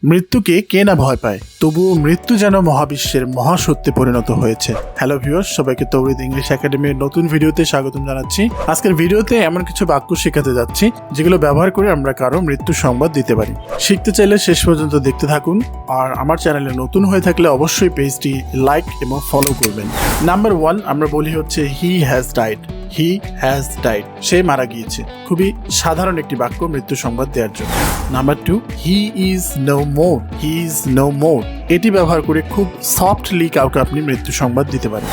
মৃত্যুকে কে না ভয় পায়, তবুও মৃত্যু যেন মহাবিশ্বের মহাসত্যে পরিণত হয়েছে। হ্যালো ভিউয়ার্স, সবাইকে তৌহিদ ইংলিশ একাডেমির নতুন ভিডিওতে স্বাগতম জানাচ্ছি। আজকের ভিডিওতে এমন কিছু বাক্য শেখাতে যাচ্ছি যেগুলো ব্যবহার করে আমরা কারো মৃত্যু সংবাদ দিতে পারি। শিখতে চাইলে শেষ পর্যন্ত দেখতে থাকুন, আর আমার চ্যানেলে নতুন হয়ে থাকলে অবশ্যই পেজটি লাইক এবং ফলো করবেন। নাম্বার 1 আমরা বলি হচ্ছে he has died. He has died, সে মারা গিয়েছে। খুবই সাধারণ একটি বাক্য মৃত্যু সংবাদ দেওয়ার জন্য। Number 2 he is no more. He is no more, এটি ব্যবহার করে খুব সফটলি কাউকে আপনি মৃত্যু সংবাদ দিতে পারেন।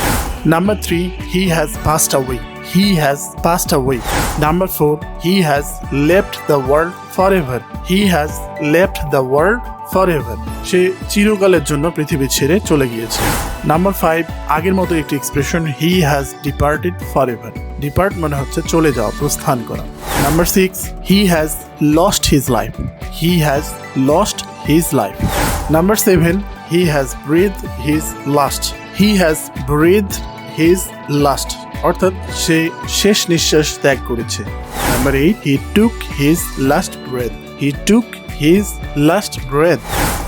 Number 3 he has passed away. He has passed away. Number 4 he has left the world forever. He has left the world forever, সে চিরকালের জন্য পৃথিবী ছেড়ে চলে গিয়েছে। নাম্বার 5 আগের মতো একটি expression, he has departed forever. Depart মানে হচ্ছে চলে যাওয়া, প্রস্থান করা। Number 6 he has lost his life. He has lost his life. Number 7 he has breathed his last. He has breathed his last, অর্থাৎ সে শেষ নিঃশ্বাস ত্যাগ করেছে। Number 8 he took his last breath. He took his last breath.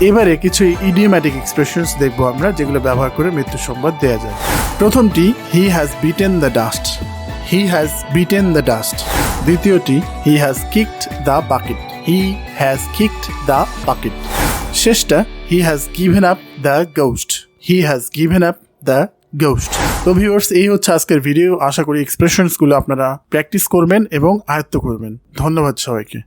এবারে কিছু ইডিওম্যাটিক expressions দেখবো আমরা, যেগুলো ব্যবহার করে মৃত্যু সংবাদ দেওয়া যায়। প্রথমটি he has beaten the dust. He has beaten the dust. দ্বিতীয়টি he has kicked the bucket. He has kicked the bucket. শেষটা he has given up the ghost. He has given up the ghost. তো viewers, এই হচ্ছে আজকের video. আশা করি এক্সপ্রেশনসগুলো আপনারা practice করবেন এবং আয়ত্ত করবেন। ধন্যবাদ সবাইকে।